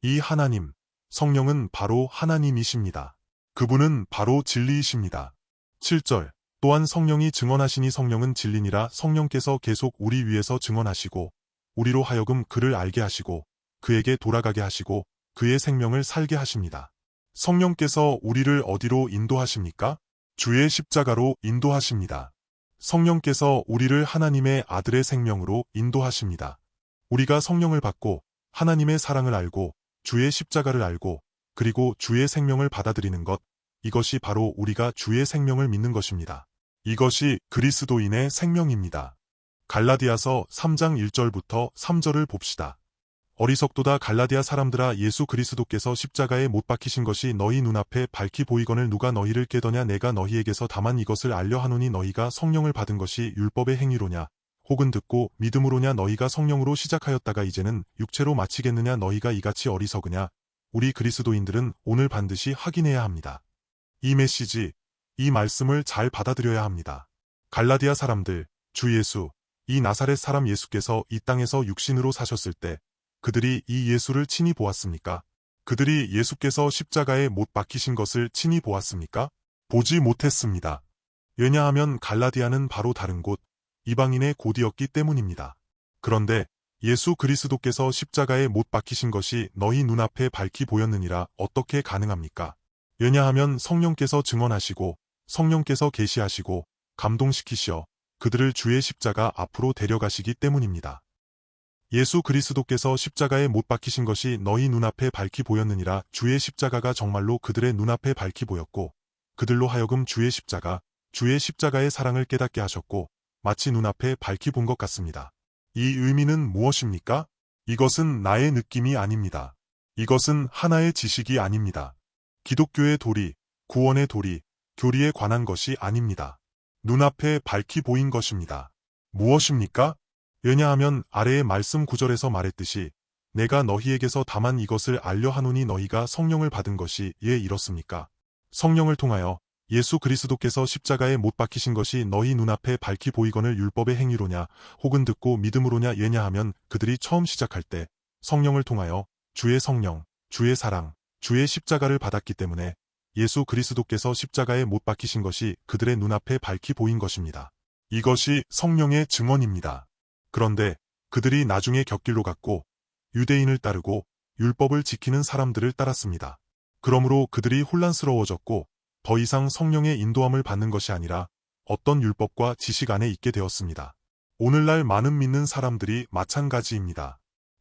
이 하나님, 성령은 바로 하나님이십니다. 그분은 바로 진리이십니다. 7절, 또한 성령이 증언하시니 성령은 진리니라. 성령께서 계속 우리 위에서 증언하시고 우리로 하여금 그를 알게 하시고 그에게 돌아가게 하시고 그의 생명을 살게 하십니다. 성령께서 우리를 어디로 인도하십니까? 주의 십자가로 인도하십니다. 성령께서 우리를 하나님의 아들의 생명으로 인도하십니다. 우리가 성령을 받고 하나님의 사랑을 알고 주의 십자가를 알고 그리고 주의 생명을 받아들이는 것, 이것이 바로 우리가 주의 생명을 믿는 것입니다. 이것이 그리스도인의 생명입니다. 갈라디아서 3장 1절부터 3절을 봅시다. 어리석도다 갈라디아 사람들아, 예수 그리스도께서 십자가에 못 박히신 것이 너희 눈앞에 밝히 보이거늘 누가 너희를 깨더냐? 내가 너희에게서 다만 이것을 알려 하노니 너희가 성령을 받은 것이 율법의 행위로냐 혹은 듣고 믿음으로냐? 너희가 성령으로 시작하였다가 이제는 육체로 마치겠느냐? 너희가 이같이 어리석으냐? 우리 그리스도인들은 오늘 반드시 확인해야 합니다. 이 메시지, 이 말씀을 잘 받아들여야 합니다. 갈라디아 사람들, 주 예수, 이 나사렛 사람 예수께서 이 땅에서 육신으로 사셨을 때 그들이 이 예수를 친히 보았습니까? 그들이 예수께서 십자가에 못 박히신 것을 친히 보았습니까? 보지 못했습니다. 왜냐하면 갈라디아는 바로 다른 곳, 이방인의 곳이었기 때문입니다. 그런데 예수 그리스도께서 십자가에 못 박히신 것이 너희 눈앞에 밝히 보였느니라. 어떻게 가능합니까? 왜냐하면 성령께서 증언하시고 성령께서 계시하시고 감동시키시어 그들을 주의 십자가 앞으로 데려가시기 때문입니다. 예수 그리스도께서 십자가에 못 박히신 것이 너희 눈앞에 밝히 보였느니라. 주의 십자가가 정말로 그들의 눈앞에 밝히 보였고 그들로 하여금 주의 십자가의 사랑을 깨닫게 하셨고 마치 눈앞에 밝히 본 것 같습니다. 이 의미는 무엇입니까? 이것은 나의 느낌이 아닙니다. 이것은 하나의 지식이 아닙니다. 기독교의 도리, 구원의 도리, 교리에 관한 것이 아닙니다. 눈앞에 밝히 보인 것입니다. 무엇입니까? 왜냐하면 아래의 말씀 9절에서 말했듯이 내가 너희에게서 다만 이것을 알려 하노니 너희가 성령을 받은 것이 예 이렇습니까? 성령을 통하여 예수 그리스도께서 십자가에 못 박히신 것이 너희 눈앞에 밝히 보이거늘 율법의 행위로냐 혹은 듣고 믿음으로냐? 왜냐하면 그들이 처음 시작할 때 성령을 통하여 주의 성령, 주의 사랑, 주의 십자가를 받았기 때문에 예수 그리스도께서 십자가에 못 박히신 것이 그들의 눈앞에 밝히 보인 것입니다. 이것이 성령의 증언입니다. 그런데 그들이 나중에 곁길로 갔고 유대인을 따르고 율법을 지키는 사람들을 따랐습니다. 그러므로 그들이 혼란스러워졌고 더 이상 성령의 인도함을 받는 것이 아니라 어떤 율법과 지식 안에 있게 되었습니다. 오늘날 많은 믿는 사람들이 마찬가지입니다.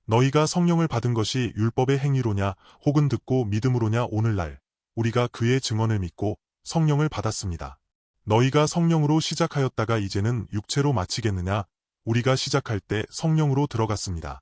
너희가 성령을 받은 것이 율법의 행위로냐 혹은 듣고 믿음으로냐? 오늘날 우리가 그의 증언을 믿고 성령을 받았습니다. 너희가 성령으로 시작하였다가 이제는 육체로 마치겠느냐? 우리가 시작할 때 성령으로 들어갔습니다.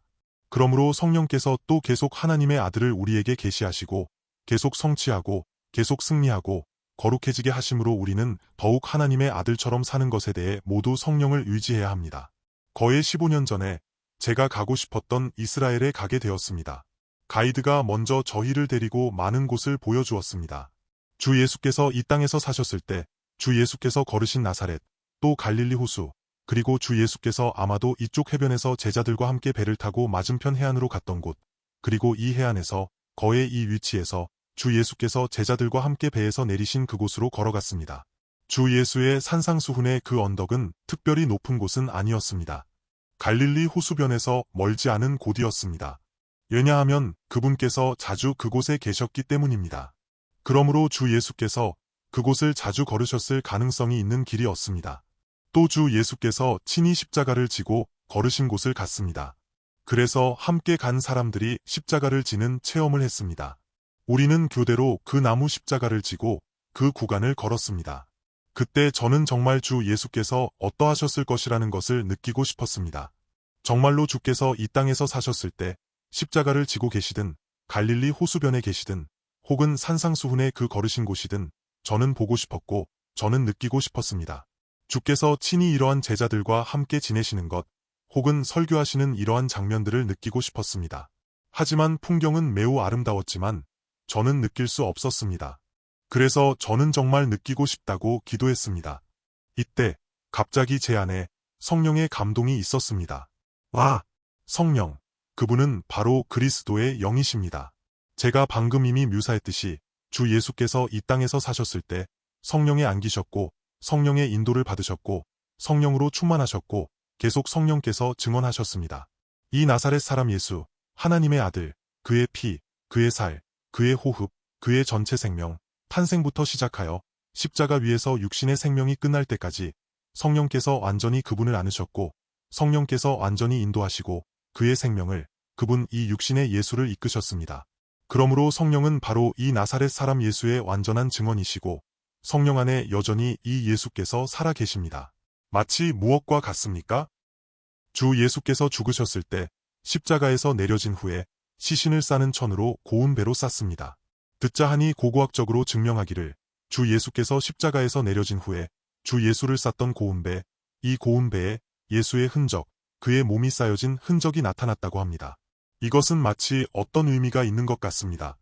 그러므로 성령께서 또 계속 하나님의 아들을 우리에게 계시하시고 계속 성취하고 계속 승리하고 거룩해지게 하심으로 우리는 더욱 하나님의 아들처럼 사는 것에 대해 모두 성령을 의지해야 합니다. 거의 15년 전에 제가 가고 싶었던 이스라엘에 가게 되었습니다. 가이드가 먼저 저희를 데리고 많은 곳을 보여주었습니다. 주 예수께서 이 땅에서 사셨을 때 주 예수께서 걸으신 나사렛, 또 갈릴리 호수, 그리고 주 예수께서 아마도 이쪽 해변에서 제자들과 함께 배를 타고 맞은편 해안으로 갔던 곳, 그리고 이 해안에서 거의 이 위치에서 주 예수께서 제자들과 함께 배에서 내리신 그곳으로 걸어갔습니다. 주 예수의 산상수훈의 그 언덕은 특별히 높은 곳은 아니었습니다. 갈릴리 호수변에서 멀지 않은 곳이었습니다. 왜냐하면 그분께서 자주 그곳에 계셨기 때문입니다. 그러므로 주 예수께서 그곳을 자주 걸으셨을 가능성이 있는 길이었습니다. 또 주 예수께서 친히 십자가를 지고 걸으신 곳을 갔습니다. 그래서 함께 간 사람들이 십자가를 지는 체험을 했습니다. 우리는 교대로 그 나무 십자가를 지고 그 구간을 걸었습니다. 그때 저는 정말 주 예수께서 어떠하셨을 것이라는 것을 느끼고 싶었습니다. 정말로 주께서 이 땅에서 사셨을 때 십자가를 지고 계시든 갈릴리 호수변에 계시든 혹은 산상수훈에 그 걸으신 곳이든 저는 보고 싶었고 저는 느끼고 싶었습니다. 주께서 친히 이러한 제자들과 함께 지내시는 것 혹은 설교하시는 이러한 장면들을 느끼고 싶었습니다. 하지만 풍경은 매우 아름다웠지만 저는 느낄 수 없었습니다. 그래서 저는 정말 느끼고 싶다고 기도했습니다. 이때 갑자기 제 안에 성령의 감동이 있었습니다. 와! 성령! 그분은 바로 그리스도의 영이십니다. 제가 방금 이미 묘사했듯이 주 예수께서 이 땅에서 사셨을 때 성령에 안기셨고 성령의 인도를 받으셨고 성령으로 충만하셨고 계속 성령께서 증언하셨습니다. 이 나사렛 사람 예수, 하나님의 아들, 그의 피, 그의 살, 그의 호흡, 그의 전체 생명, 탄생부터 시작하여 십자가 위에서 육신의 생명이 끝날 때까지 성령께서 완전히 그분을 안으셨고 성령께서 완전히 인도하시고 그의 생명을 그분 이 육신의 예수를 이끄셨습니다. 그러므로 성령은 바로 이 나사렛 사람 예수의 완전한 증언이시고 성령 안에 여전히 이 예수께서 살아 계십니다. 마치 무엇과 같습니까? 주 예수께서 죽으셨을 때 십자가에서 내려진 후에 시신을 싸는 천으로 고운 배로 쌌습니다. 듣자 하니 고고학적으로 증명하기를 주 예수께서 십자가에서 내려진 후에 주 예수를 쌌던 고운 배, 이 고운 배에 예수의 흔적, 그의 몸이 쌓여진 흔적이 나타났다고 합니다. 이것은 마치 어떤 의미가 있는 것 같습니다.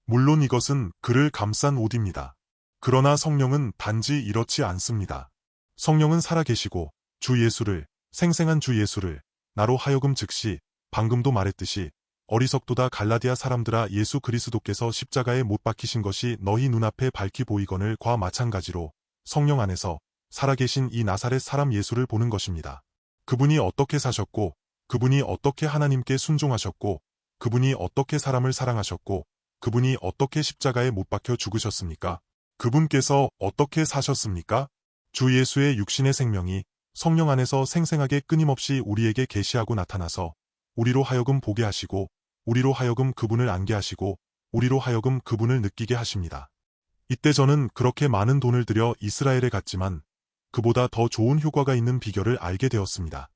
물론 이것은 그를 감싼 옷입니다. 그러나 성령은 단지 이렇지 않습니다. 성령은 살아계시고 주 예수를, 생생한 주 예수를 나로 하여금 즉시 방금도 말했듯이 어리석도다 갈라디아 사람들아 예수 그리스도께서 십자가에 못 박히신 것이 너희 눈앞에 밝히 보이거늘 과 마찬가지로 성령 안에서 살아계신 이 나사렛 사람 예수를 보는 것입니다. 그분이 어떻게 사셨고 그분이 어떻게 하나님께 순종하셨고 그분이 어떻게 사람을 사랑하셨고 그분이 어떻게 십자가에 못 박혀 죽으셨습니까? 그분께서 어떻게 사셨습니까? 주 예수의 육신의 생명이 성령 안에서 생생하게 끊임없이 우리에게 계시하고 나타나서 우리로 하여금 보게 하시고 우리로 하여금 그분을 안게 하시고 우리로 하여금 그분을 느끼게 하십니다. 이때 저는 그렇게 많은 돈을 들여 이스라엘에 갔지만 그보다 더 좋은 효과가 있는 비결을 알게 되었습니다.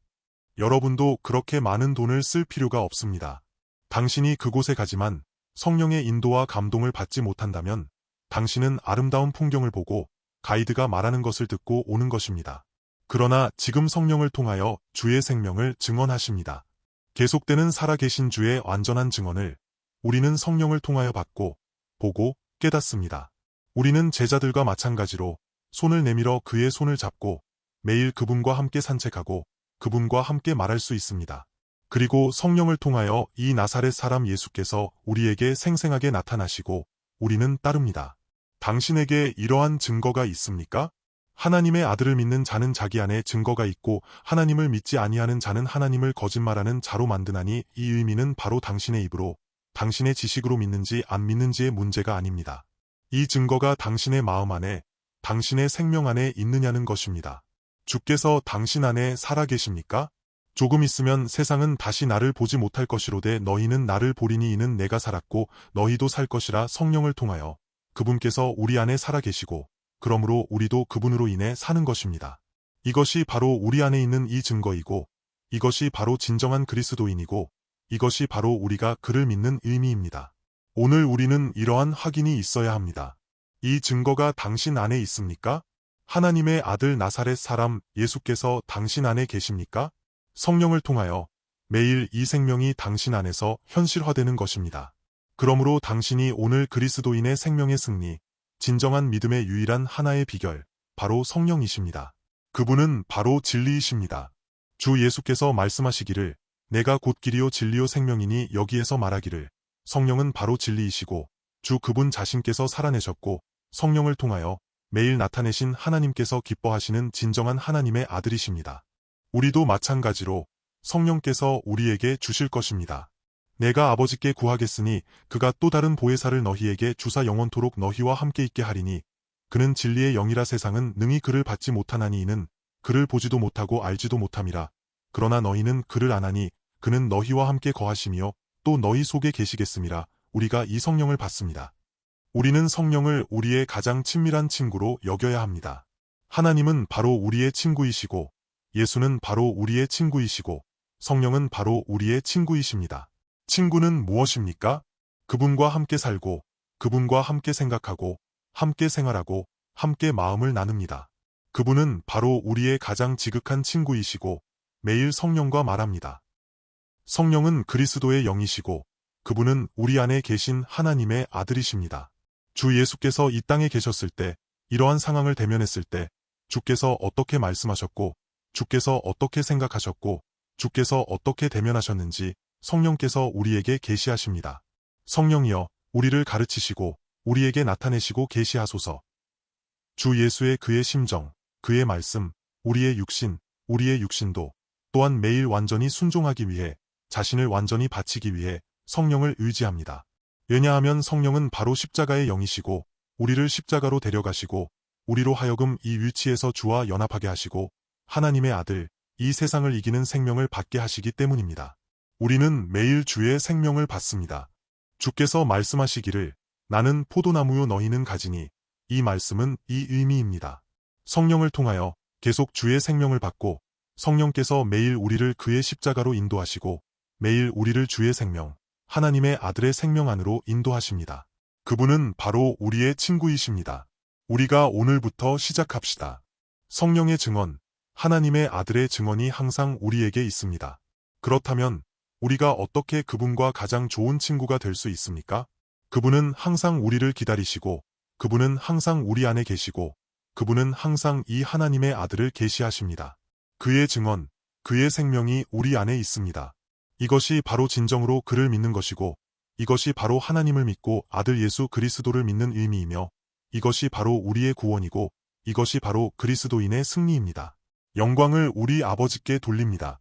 여러분도 그렇게 많은 돈을 쓸 필요가 없습니다. 당신이 그곳에 가지만 성령의 인도와 감동을 받지 못한다면 당신은 아름다운 풍경을 보고 가이드가 말하는 것을 듣고 오는 것입니다. 그러나 지금 성령을 통하여 주의 생명을 증언하십니다. 계속되는 살아계신 주의 완전한 증언을 우리는 성령을 통하여 받고 보고 깨닫습니다. 우리는 제자들과 마찬가지로 손을 내밀어 그의 손을 잡고 매일 그분과 함께 산책하고 그분과 함께 말할 수 있습니다. 그리고 성령을 통하여 이 나사렛 사람 예수께서 우리에게 생생하게 나타나시고 우리는 따릅니다. 당신에게 이러한 증거가 있습니까? 하나님의 아들을 믿는 자는 자기 안에 증거가 있고 하나님을 믿지 아니하는 자는 하나님을 거짓말하는 자로 만드나니 이 의미는 바로 당신의 입으로 당신의 지식으로 믿는지 안 믿는지의 문제가 아닙니다. 이 증거가 당신의 마음 안에 당신의 생명 안에 있느냐는 것입니다. 주께서 당신 안에 살아계십니까? 조금 있으면 세상은 다시 나를 보지 못할 것이로되 너희는 나를 보리니 이는 내가 살았고 너희도 살 것이라. 성령을 통하여 그분께서 우리 안에 살아계시고 그러므로 우리도 그분으로 인해 사는 것입니다. 이것이 바로 우리 안에 있는 이 증거이고 이것이 바로 진정한 그리스도인이고 이것이 바로 우리가 그를 믿는 의미입니다. 오늘 우리는 이러한 확인이 있어야 합니다. 이 증거가 당신 안에 있습니까? 하나님의 아들 나사렛 사람 예수께서 당신 안에 계십니까? 성령을 통하여 매일 이 생명이 당신 안에서 현실화되는 것입니다. 그러므로 당신이 오늘 그리스도인의 생명의 승리, 진정한 믿음의 유일한 하나의 비결, 바로 성령이십니다. 그분은 바로 진리이십니다. 주 예수께서 말씀하시기를 내가 곧 길이요 진리요 생명이니 여기에서 말하기를 성령은 바로 진리이시고 주 그분 자신께서 살아내셨고 성령을 통하여 매일 나타내신 하나님께서 기뻐하시는 진정한 하나님의 아들이십니다. 우리도 마찬가지로 성령께서 우리에게 주실 것입니다. 내가 아버지께 구하겠으니 그가 또 다른 보혜사를 너희에게 주사 영원토록 너희와 함께 있게 하리니 그는 진리의 영이라 세상은 능히 그를 받지 못하나니 이는 그를 보지도 못하고 알지도 못함이라. 그러나 너희는 그를 아나니 그는 너희와 함께 거하시며 또 너희 속에 계시겠음이라. 우리가 이 성령을 받습니다. 우리는 성령을 우리의 가장 친밀한 친구로 여겨야 합니다. 하나님은 바로 우리의 친구이시고 예수는 바로 우리의 친구이시고 성령은 바로 우리의 친구이십니다. 친구는 무엇입니까? 그분과 함께 살고 그분과 함께 생각하고 함께 생활하고 함께 마음을 나눕니다. 그분은 바로 우리의 가장 지극한 친구이시고 매일 성령과 말합니다. 성령은 그리스도의 영이시고 그분은 우리 안에 계신 하나님의 아들이십니다. 주 예수께서 이 땅에 계셨을 때 이러한 상황을 대면했을 때 주께서 어떻게 말씀하셨고 주께서 어떻게 생각하셨고 주께서 어떻게 대면하셨는지 성령께서 우리에게 계시하십니다. 성령이여 우리를 가르치시고 우리에게 나타내시고 계시하소서. 주 예수의 그의 심정, 그의 말씀, 우리의 육신도 또한 매일 완전히 순종하기 위해 자신을 완전히 바치기 위해 성령을 의지합니다. 왜냐하면 성령은 바로 십자가의 영이시고 우리를 십자가로 데려가시고 우리로 하여금 이 위치에서 주와 연합하게 하시고 하나님의 아들, 이 세상을 이기는 생명을 받게 하시기 때문입니다. 우리는 매일 주의 생명을 받습니다. 주께서 말씀하시기를 나는 포도나무요 너희는 가지니 이 말씀은 이 의미입니다. 성령을 통하여 계속 주의 생명을 받고 성령께서 매일 우리를 그의 십자가로 인도하시고 매일 우리를 주의 생명, 하나님의 아들의 생명 안으로 인도하십니다. 그분은 바로 우리의 친구이십니다. 우리가 오늘부터 시작합시다. 성령의 증언, 하나님의 아들의 증언이 항상 우리에게 있습니다. 그렇다면 우리가 어떻게 그분과 가장 좋은 친구가 될 수 있습니까? 그분은 항상 우리를 기다리시고 그분은 항상 우리 안에 계시고 그분은 항상 이 하나님의 아들을 계시하십니다. 그의 증언, 그의 생명이 우리 안에 있습니다. 이것이 바로 진정으로 그를 믿는 것이고 이것이 바로 하나님을 믿고 아들 예수 그리스도를 믿는 의미이며 이것이 바로 우리의 구원이고 이것이 바로 그리스도인의 승리입니다. 영광을 우리 아버지께 돌립니다.